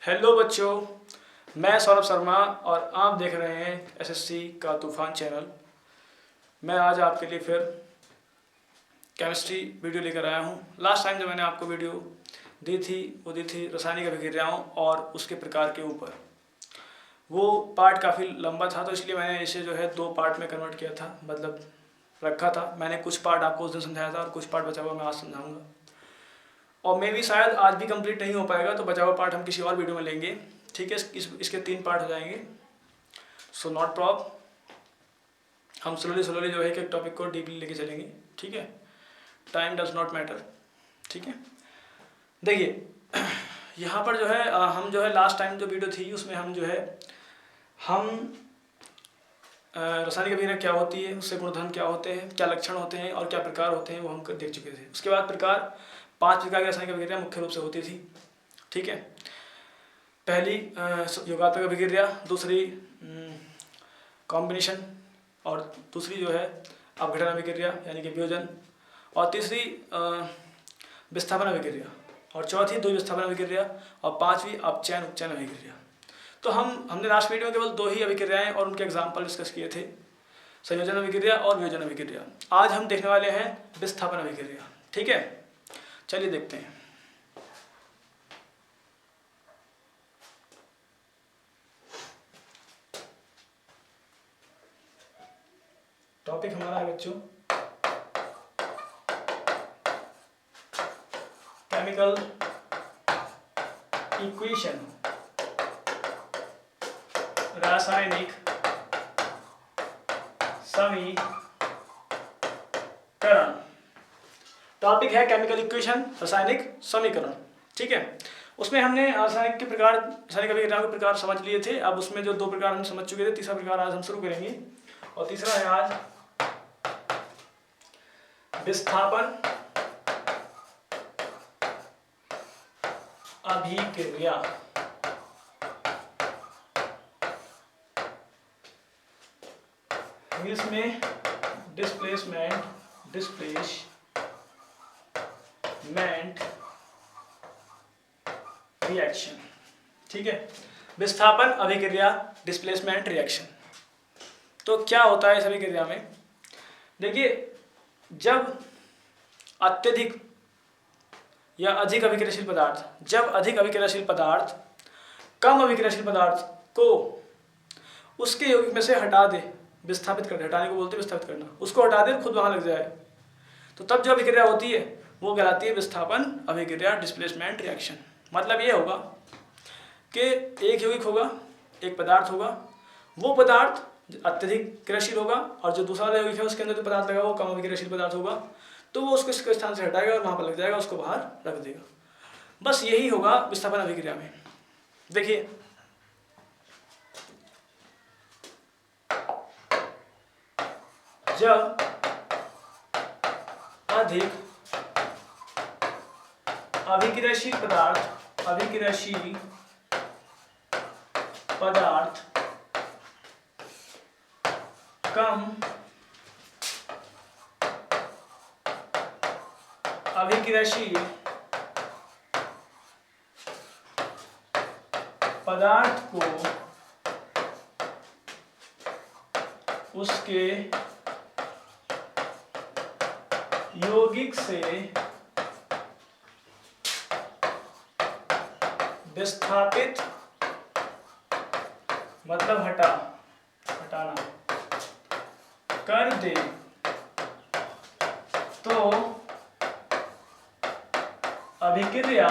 Hello बच्चों, मैं सौरभ शर्मा और आप देख रहे हैं एसएससी का तूफान चैनल। मैं आज आपके लिए फिर केमिस्ट्री वीडियो लेकर आया हूँ। लास्ट टाइम जो मैंने आपको वीडियो दी थी वो दी थी रासायनिक अभिक्रियाओं और उसके प्रकार के ऊपर। वो पार्ट काफ़ी लंबा था तो इसलिए मैंने इसे जो है 2 पार्ट में कन्वर्ट किया था, मतलब रखा था। मैंने कुछ पार्ट आपको उस दिन समझाया था और कुछ पार्ट बचा हुआ मैं आज समझाऊँगा, और मे भी शायद आज भी कंप्लीट नहीं हो पाएगा, तो बचा हुआ पार्ट हम किसी और वीडियो में लेंगे। ठीक है, इसके 3 पार्ट हो जाएंगे। सो नॉट प्रॉब, हम स्लोली जो है कि टॉपिक को डीपली लेके चलेंगे। ठीक है, टाइम डज नॉट मैटर। ठीक है, देखिए यहाँ पर जो है हम जो है लास्ट टाइम जो वीडियो थी उसमें हम जो है रासायनिक अभिक्रिया क्या होती है, उससे गुणधर्म क्या होते हैं, क्या लक्षण होते हैं और क्या प्रकार होते हैं वो हम देख चुके थे। उसके बाद 5 प्रकार की रासायनिक अभिक्रिया मुख्य रूप से होती थी। ठीक है, पहली योगात्मक अभिक्रिया, दूसरी कॉम्बिनेशन, और दूसरी जो है अपघटन अभिक्रिया यानी कि वियोजन, और तीसरी विस्थापन अभिक्रिया, और चौथी द्विविस्थापन अभिक्रिया, और 5वीं अपचयन उपचयन अभिक्रिया। तो हमने लास्ट वीडियो में केवल 2 ही अभिक्रियाएं और उनके एग्जाम्पल डिस्कस किए थे, संयोजन अभिक्रिया और वियोजन अभिक्रिया। आज हम देखने वाले हैं विस्थापन अभिक्रिया। ठीक है, चलिए देखते हैं। टॉपिक हमारा है बच्चों केमिकल इक्वेशन, रासायनिक समीकरण। टॉपिक है केमिकल इक्वेशन, रासायनिक समीकरण। ठीक है, उसमें हमने रासायनिक अभिक्रियाओं के प्रकार समझ लिए थे। अब उसमें जो 2 प्रकार हम समझ चुके थे, तीसरा प्रकार आज हम शुरू करेंगे, और तीसरा है आज विस्थापन अभिक्रिया। इंग्लिश में डिस्प्लेसमेंट रिएक्शन। ठीक है, विस्थापन अभिक्रिया, डिस्प्लेसमेंट रिएक्शन। तो क्या होता है इस अभिक्रिया में? देखिए, जब अत्यधिक या अधिक अभिक्रियाशील पदार्थ, कम अभिक्रियाशील पदार्थ को उसके यौगिक में से हटा दे, विस्थापित कर दे, हटाने को बोलते हैं विस्थापित करना, उसको हटा दे, खुद वहां लग जाए, तो तब जो अभिक्रिया होती है वो कहलाती है विस्थापन अभिक्रिया, डिस्प्लेसमेंट रिएक्शन। मतलब ये होगा कि एक यौगिक होगा, एक पदार्थ होगा, वो पदार्थ अत्यधिक क्रियाशील होगा, और जो दूसरा वाला यौगिक है उसके अंदर जो पदार्थ लगा वो कम अभिक्रियाशील पदार्थ होगा, तो वो उसको इसके स्थान से हटाएगा और वहां पर लग जाएगा, उसको बाहर रख देगा। बस यही होगा विस्थापन अभिक्रिया में। देखिए, जब अधिक अभिक्रियाशील पदार्थ कम अभिक्रियाशील पदार्थ को उसके यौगिक से विस्थापित, मतलब हटाना कर दे, तो अभिक्रिया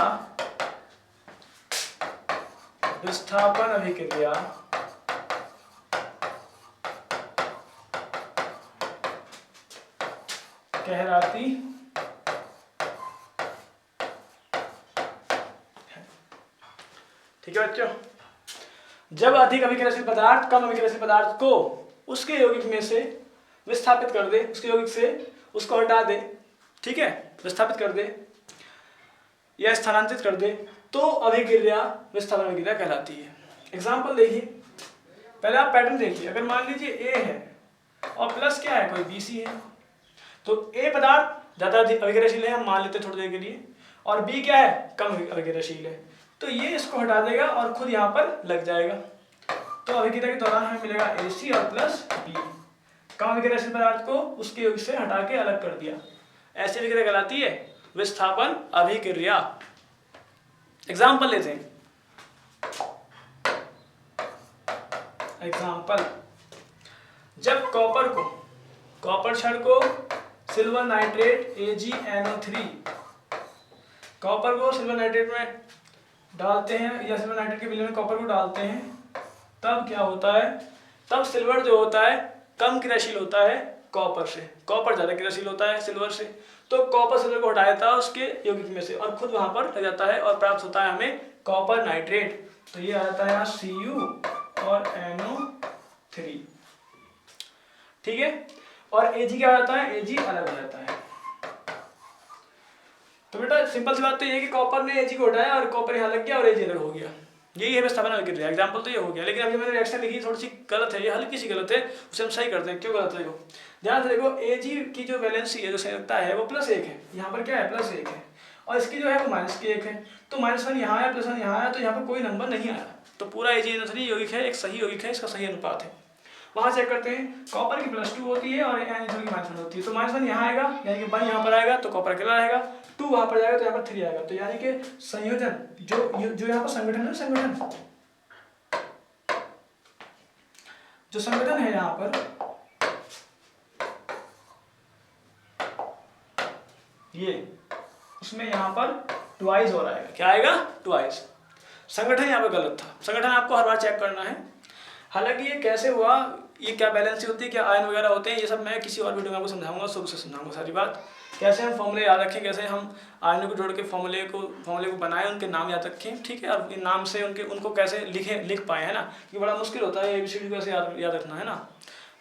विस्थापन अभिक्रिया कहलाती है। ठीक है बच्चों, जब अधिक अभिक्रियाशील पदार्थ कम अभिक्रियाशील पदार्थ को उसके यौगिक में से विस्थापित कर दे, उसके यौगिक से उसको हटा दे, ठीक है, विस्थापित कर दे या स्थानांतरित कर दे, तो अभिक्रिया विस्थापन अभिक्रिया कहलाती है। एग्जाम्पल देखिए, पहले आप पैटर्न देखिए। अगर मान लीजिए ए है और प्लस क्या है, कोई BC है, तो ए पदार्थ ज्यादा अभिक्रियाशील है, हम मान लेते हैं थोड़ी देर के लिए, और बी क्या है, कम अभिक्रियाशील है। तो ये इसको हटा देगा और खुद यहाँ पर लग जाएगा। तो अभिक्रिया के दौरान हमें मिलेगा AC और प्लस B। कम अभिक्रियाशील पदार्थ को उसके योग से हटा के अलग कर दिया। ऐसी अभिक्रिया कहलाती है विस्थापन अभिक्रिया। एग्जाम्पल लेते हैं। एग्जाम्पल, जब कॉपर क्षण को सिल्वर नाइट्रेट AgNO3 कॉपर को सिल्वर नाइट्रेट में डालते हैं या सिल्वर नाइट्रेट के विलयन में कॉपर को डालते हैं, तब क्या होता है, तब सिल्वर जो होता है कम क्रियाशील होता है कॉपर से, कॉपर ज़्यादा क्रियाशील होता है सिल्वर से। तो कॉपर सिल्वर को हटा देता है उसके यौगिक में से और खुद वहाँ पर लग जाता है और प्राप्त होता है हमें कॉपर नाइट्रेट। तो ये आ जाता है यहाँ Cu और NO3, ठीक है। और Ag क्या होता है, Ag अलग हो जाता है। तो बेटा सिंपल सी बात तो ये है कि कॉपर ने Ag को हटाया और कॉपर यहाँ लग गया और Ag अलग हो गया। यही है विस्थापन अभिक्रिया। एग्जाम्पल तो ये हो गया, लेकिन अभी मैंने रिएक्शन लिखी थोड़ी सी गलत है, ये हल्की सी गलत है, उसे हम सही करते हैं। क्यों गलत है देखो, ध्यान से देखो, Ag की जो वैलेंसी है, जो संयोजकता है, वो +1 है। यहाँ पर क्या है, +1 है, और इसकी जो है वो -1 है। तो -1 यहाँ आया, +1 यहाँ आया, तो यहाँ पर कोई नंबर नहीं आया। तो पूरा AgNO3 यौगिक है, एक सही यौगिक है, इसका सही अनुपात है। वहाँ चेक करते हैं, कॉपर की +2 होती है और NO3 की -1 होती है। तो -1 यहाँ आएगा, यानी कि 1 यहाँ पर आएगा तो कॉपर अकेला रहेगा, 2 वहाँ पर जाएगा तो यहाँ पर 3 आएगा। तो यानी कि संयोजन जो यहाँ पर संगठन है, जो संगठन है यहाँ पर, ये उसमें यहाँ पर ट्वाइस और आएगा। क्या आएगा, ट्वाइस। संगठन यहाँ पर गलत था, संगठन आपको हर बार चेक करना है। हालांकि ये कैसे हुआ, ये क्या बैलेंसी होती है, क्या आयन वगैरह होते हैं, ये सब मैं किसी और वीडियो में आपको समझाऊंगा, शुरू से समझाऊंगा सारी बात। कैसे हम फॉर्मूले याद रखें, कैसे हम आयनों को जोड़ के फॉर्मूले को बनाएं, उनके नाम याद रखें, ठीक है। और इन नाम से उनको कैसे लिख पाए, है ना, कि बड़ा मुश्किल होता है ABCD को कैसे याद रखना, है ना।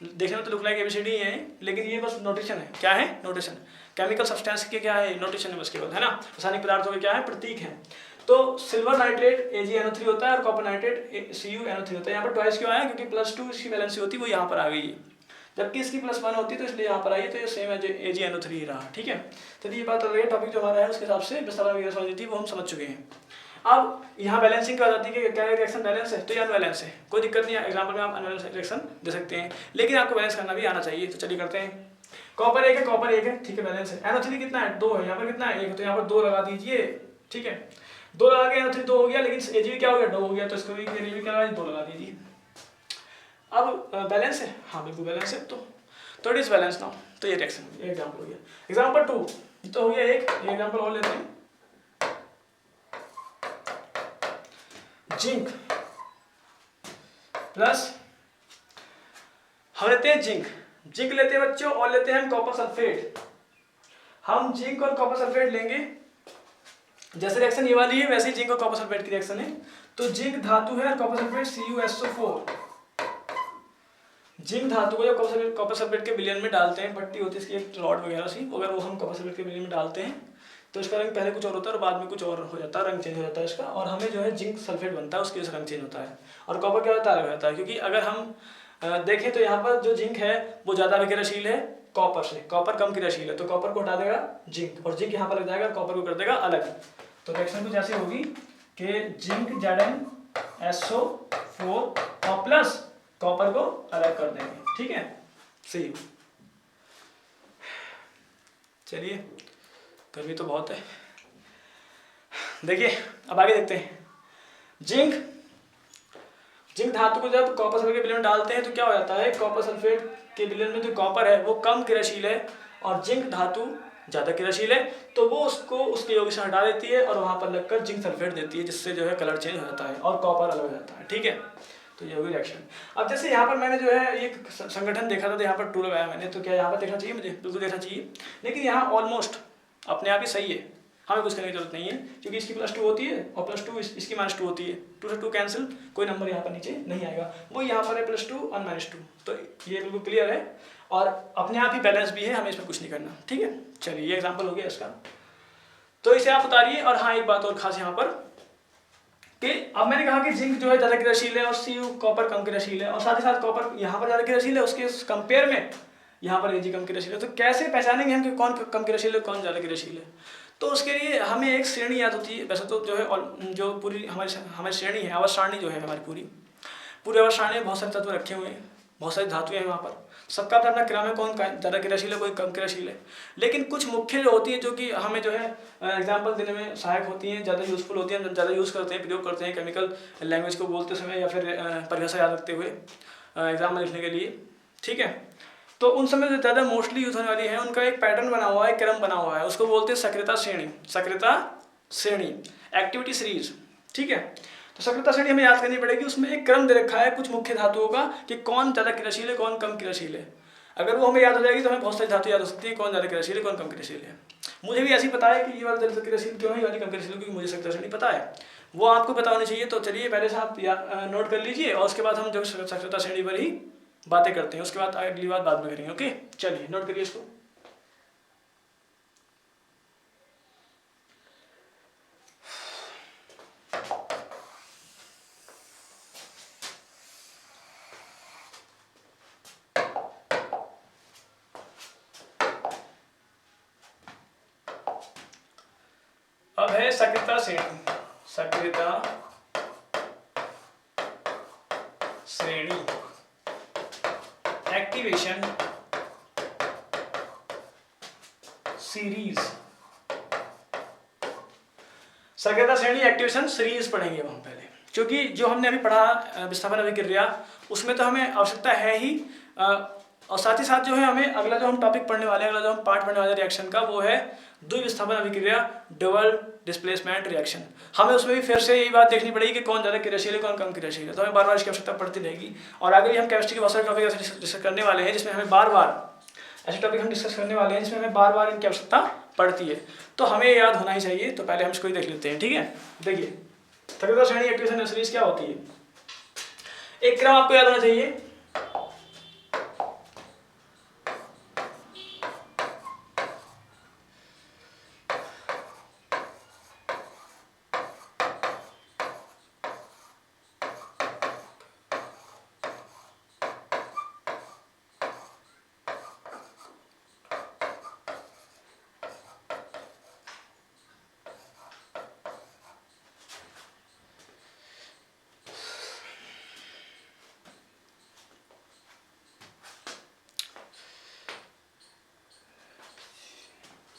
देखने में तो लुक लाइक ABCD ही है, लेकिन ये बस नोटेशन है। क्या है, नोटेशन। केमिकल सब्सटेंस के क्या है, नोटेशन है बस केवल, है ना। रासायनिक पदार्थों के क्या है, प्रतीक है। तो सिल्वर नाइट्रेट AgNO3 होता है और कॉपर नाइट्रेट CuNO3 होता है। यहाँ पर ट्वाइस क्यों आया, क्योंकि +2 इसकी वैलेंसी होती है, वो यहाँ पर आ गई है, जबकि इसकी +1 होती है, तो इसलिए यहाँ पर आई है। तो ये सेम AgNO3 ही रहा, ठीक है। चलिए ये बात अलग है, टॉपिक जो हमारा है उसके हिसाब से विस्थापन अभिक्रिया समझनी थी, वो हम समझ चुके हैं। अब यहाँ बैलेंसिंग क्या हो जाती है कि क्या रिएक्शन बैलेंस है, तो ये अनबैलेंस है, कोई दिक्कत नहीं है। एग्जाम्पल में आप अनबैलेंस रिएक्शन दे सकते हैं, लेकिन आपको बैलेंस करना भी आना चाहिए। तो चलिए करते हैं। कॉपर 1 है, ठीक है, बैलेंस है। NO3 कितना है, 2 है, यहाँ पर कितना है, 1, तो यहाँ पर 2 लगा दीजिए, ठीक है। 2 लगा के NO3 2 हो गया, लेकिन Ag क्या हो गया, 2 हो गया, तो इसको भी क्या लगा, 2 लगा दीजिए। अब बैलेंस है, हाँ बिल्कुल बैलेंस है। तो इट इज बैलेंस नाउ। तो ये रिएक्शन एग्जाम्पल हो गया। एग्जाम्पल 2 तो हो गया एक एग्जाम्पल और लेते हैं। जिंक प्लस, हम लेते हैं जिंक लेते हैं बच्चों, और लेते हैं हम कॉपर सल्फेट। हम जिंक और कॉपर सल्फेट लेंगे, जैसे रिएक्शन ये वाली है वैसे ही जिंक और कॉपर सल्फेट की रिएक्शन है। तो जिंक धातु है और कॉपर सल्फेट CuSO4। जिंक धातु को जब कॉपर सल्फेट के विलयन में डालते हैं, पट्टी होती है इसकी एक रॉड वगैरह सी, अगर वो हम कॉपर सल्फेट के विलयन में डालते हैं तो इसका रंग पहले कुछ और होता है और बाद में कुछ और हो जाता है, रंग चेंज हो जाता है इसका, और हमें जो है जिंक सल्फेट बनता है, उसकी वजह से रंग चेंज होता है। और कॉपर क्या होता है, अलग होता है। क्योंकि अगर हम देखें तो यहाँ पर जो जिंक है वो ज़्यादा अभिक्रियाशील है कॉपर से, कॉपर कम क्रियाशील है, तो कॉपर को हटा देगा जिंक, और जिंक यहाँ पर लग जाएगा, कॉपर को कर देगा अलग। तो रिएक्शन कुछ ऐसी होगी कि जिंक ZnSO4 और प्लस कॉपर को अलग कर देंगे, ठीक है, सही। चलिए गर्मी तो बहुत है, देखिए अब आगे देखते हैं। जिंक धातु को जब कॉपर सल्फेट के विलयन में डालते हैं तो क्या हो जाता है, कॉपर सल्फेट के विलयन में जो कॉपर है वो कम क्रियाशील है और जिंक धातु ज़्यादा क्रियाशील है, तो वो उसको उसके यौगिक से हटा देती है और वहाँ पर लगकर जिंक सल्फेट देती है, जिससे जो है कलर चेंज हो जाता है और कॉपर अलग हो जाता है, ठीक है। तो ये होगी रिएक्शन। अब जैसे यहाँ पर मैंने जो है एक संगठन देखा था, तो यहाँ पर 2 लगाया मैंने, तो क्या यहाँ पर देखना चाहिए मुझे, बिल्कुल देखना चाहिए, लेकिन यहाँ ऑलमोस्ट अपने आप ही सही है, हमें कुछ करने की जरूरत नहीं है, क्योंकि इसकी +2 होती है और +2 इसकी -2 होती है, 2 से 2 कैंसिल, कोई नंबर यहाँ पर नीचे नहीं आएगा, वो यहाँ पर है +2 और -2, तो ये बिल्कुल क्लियर है और अपने आप ही बैलेंस भी है, हमें इसमें कुछ नहीं करना, ठीक है। चलिए ये एग्जाम्पल हो गया इसका, तो इसे आप उतारिए। और हाँ एक बात और खास यहाँ पर कि अब मैंने कहा कि जिंक जो है ज़्यादा क्रियाशील है और Cu कॉपर कम क्रियाशील है, और साथ ही साथ कॉपर यहाँ पर ज़्यादा क्रियाशील है, उसके कंपेयर में यहाँ पर Ag कम क्रियाशील है। तो कैसे पहचानेंगे हम कि कौन कम क्रियाशील है कौन ज़्यादा क्रियाशील है, तो उसके लिए हमें एक श्रेणी याद होती है। वैसे तो जो है जो पूरी हमारी श्रेणी है, आवर्त सारणी जो है हमारी पूरी आवर्त सारणी में बहुत सारे तत्व रखे हुए हैं, बहुत सारी धातुएं हैं वहाँ पर। सबका अपना अपना क्रम है, कौन ज़्यादा क्रियाशील है, कोई कम क्रियाशील है। लेकिन कुछ मुख्य जो होती है, जो कि हमें जो है एग्जाम्पल देने में सहायक होती हैं, ज़्यादा यूज़फुल होती हैं, हम ज़्यादा यूज़ करते हैं, प्रयोग करते हैं केमिकल लैंग्वेज को बोलते समय या फिर परिभाषा याद रखते हुए एग्जाम में लिखने के लिए, ठीक है। तो उन समय जो ज़्यादा मोस्टली यूज होने वाली है, उनका एक पैटर्न बना हुआ है, क्रम बना हुआ है, उसको बोलते हैं सक्रियता श्रेणी। सक्रियता श्रेणी, एक्टिविटी सीरीज, ठीक है। तो सक्रियता श्रेणी हमें याद करनी पड़ेगी, उसमें एक क्रम दे रखा है कुछ मुख्य धातुओं का कि कौन ज़्यादा क्रियाशील है, कौन कम क्रियाशील है। अगर वो हमें याद हो जाएगी तो हमें बहुत सारी धातु याद हो सकती है, कौन ज़्यादा क्रियाशील है, कौन कम क्रियाशील है। मुझे भी ऐसी पता है कि ये वाला ज़्यादा क्रियाशील क्यों है, ये वाली कम क्रियाशील, क्योंकि मुझे सक्रियता श्रेणी पता है, वो आपको पता होनी चाहिए। तो चलिए पहले से आप नोट कर लीजिए, और उसके बाद हम जो सक्रियता श्रेणी पर ही बातें करते हैं, उसके बाद अगली बात बाद में करेंगे। ओके, चलिए नोट करिए इसको। अब है सक्रियता श्रेणी। सक्रियता श्रेणी, एक्टिवेशन सीरीज। सक्रियता श्रेणी एक्टिवेशन सीरीज पढ़ेंगे हम पहले, क्योंकि जो हमने अभी पढ़ा विस्थापन अभिक्रिया, उसमें तो हमें आवश्यकता है ही, और साथ ही साथ जो है हमें अगला जो हम टॉपिक पढ़ने वाले हैं, अगला जो हम पार्ट पढ़ने वाले हैं रिएक्शन का, वो है द्विविस्थापन अभिक्रिया, डबल डिस्प्लेसमेंट रिएक्शन। हमें उसमें भी फिर से यही बात देखनी पड़ेगी कि कौन ज़्यादा क्रियाशील है, कौन कम क्रियाशील है। तो हमें बार बार इसकी आवश्यकता पड़ती रहेगी। और आगे भी हम केमिस्ट्री के बहुत सारे टॉपिक ऐसे डिस्कस करने वाले हैं, जिसमें हमें बार बार ऐसे टॉपिक हम डिस्कस करने वाले हैं जिसमें हमें बार बार इनकी आवश्यकता पड़ती है। तो हमें याद होना ही चाहिए। तो पहले हम इसको ही देख लेते हैं, ठीक है। देखिए, सक्रियता श्रेणी एक्टिवेशन सीरीज क्या होती है। एक क्रम आपको याद होना चाहिए।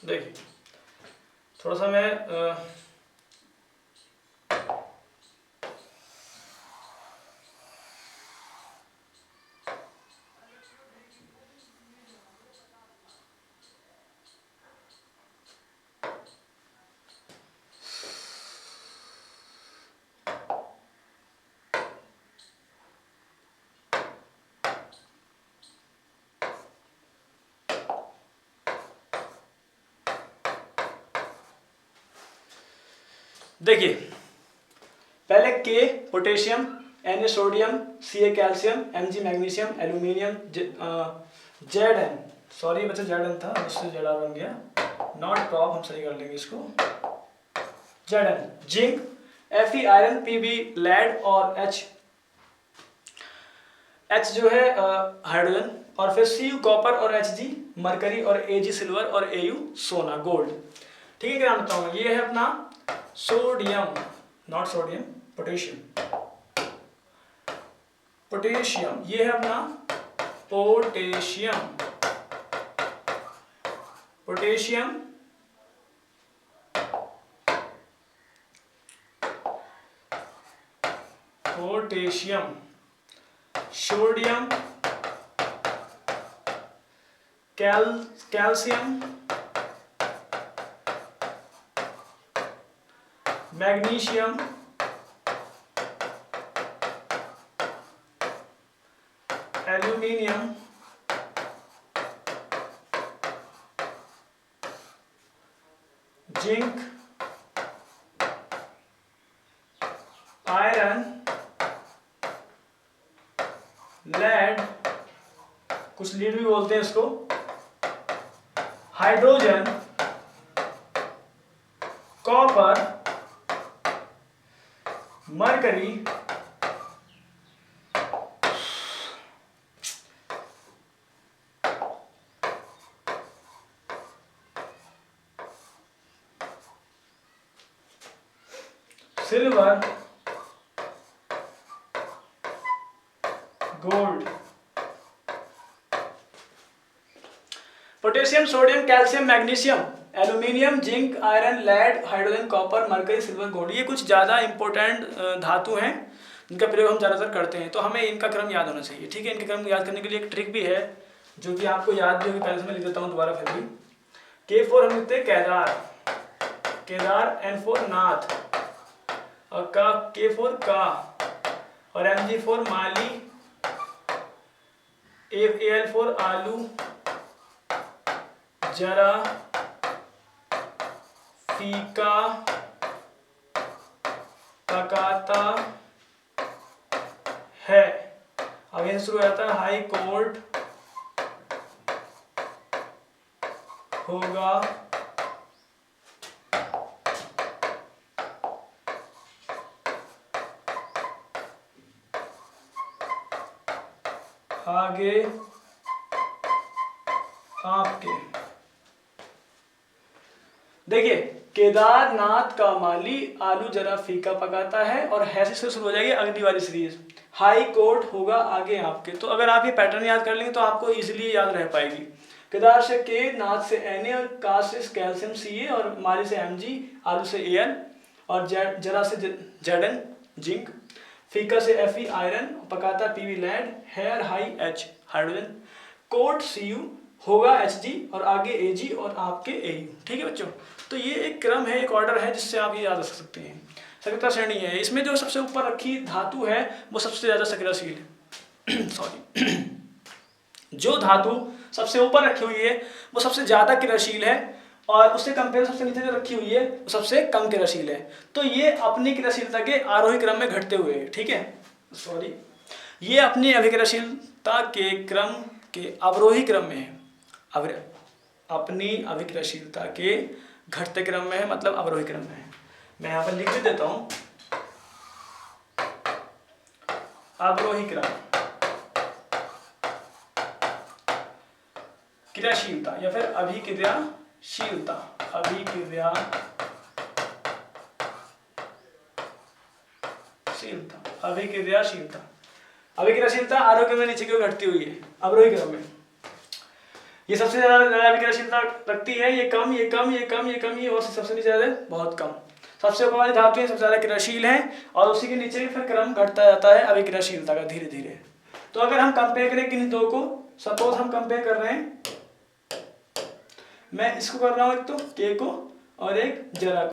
देखिए, थोड़ा सा मैं देखिए, पहले के potassium, Na sodium, Ca calcium, Mg magnesium, aluminium, Zn, sorry बच्चे Zn था, उससे Zr बन गया, नॉट प्रॉप, हम सही कर लेंगे इसको, Zn, zinc, Fe iron, Pb lead, और H जो है हाइड्रोजन, और फिर Cu कॉपर, और Hg मरकरी, और Ag सिल्वर, और Au सोना गोल्ड। ठीक है, क्या नाम बताऊंगा, ये है अपना sodium, not sodium, potassium, potassium, ये है अपना potassium, potassium, potassium, sodium, calcium, magnesium, aluminium, zinc, iron, lead, कुछ लीड भी बोलते हैं इसको, hydrogen, copper, mercury, gold. Potassium, sodium, calcium, magnesium, aluminium, zinc, iron, lead, hydrogen, copper, mercury, silver, gold, ये कुछ ज़्यादा इंपॉर्टेंट धातु हैं जिनका प्रयोग हम ज़्यादातर करते हैं। तो हमें इनका क्रम याद होना चाहिए, ठीक है। इनके क्रम याद करने के लिए एक ट्रिक भी है जो कि आपको याद भी होगी, पहले से मैं लिख देता हूँ दोबारा फिर भी। K4 हम लिखते हैं केदार, केदार, N4 नाथ, और K4 का, और Mg4 माली, Al4 आलू, जरा, फीका, पकाता है। अब यह शुरू हो जाता है हाई कोर्ट होगा आगे आपके। देखिए, केदारनाथ का माली, आलू जरा फीका पकाता है, और है से शुरू हो जाएगी अगली वाली सीरीज, हाई कोर्ट होगा आगे आपके। तो अगर आप ये पैटर्न याद कर लेंगे तो आपको इजीली याद रह पाएगी। केदार से के, नाथ से Na, और का से कैल्शियम Ca, और माली से Mg, आलू से Al, और जरा से Zn जिंक, फीका से Fe आयरन, पकाता Pb lead, hair high H hydrogen, coat Cu होगा Hg, और आगे Ag, और आपके Au। ठीक है बच्चों, तो ये एक क्रम है, एक ऑर्डर है जिससे आप ये याद रख सकते हैं। सक्रियता श्रेणी है, इसमें जो सबसे ऊपर रखी धातु है वो सबसे ज्यादा सक्रियशील है सॉरी जो धातु सबसे ऊपर रखी हुई है वो सबसे ज्यादा क्रियाशील है, और उससे कंपेयर सबसे नीचे जो रखी हुई है वो सबसे कम क्रियाशील है। तो ये अपनी क्रियाशीलता के आरोही क्रम में घटते हुए, ठीक है सॉरी, ये अपनी अभिक्रियाशीलता के क्रम के अवरोही क्रम में है, अपनी अभिक्रियाशीलता के घटते क्रम में है, मतलब अवरोही क्रम में है। मैं यहाँ पर लिख भी देता हूँ, अवरोही क्रम, क्रियाशीलता या फिर अभिक्रियाशीलता, अभिक्रियाशीलता आरोही क्रम में नीचे की ओर घटती हुई है अवरोही क्रम में। ये सबसे ज्यादा अभिक्रियाशीलता रखती है, ये कम, ये कम, ये कम, ये कम, ये, और सबसे नीचे ज्यादा बहुत कम। सबसे ऊपर वाली धातुएं सबसे ज्यादा क्रियाशील हैं, और उसी के नीचे फिर क्रम घटता जाता है अभिक्रियाशीलता का धीरे धीरे। तो अगर हम कंपेयर करें किन दो को, सपोज हम कंपेयर कर रहे हैं, मैं इसको कर रहा हूं एक तो के को और एक जरा को।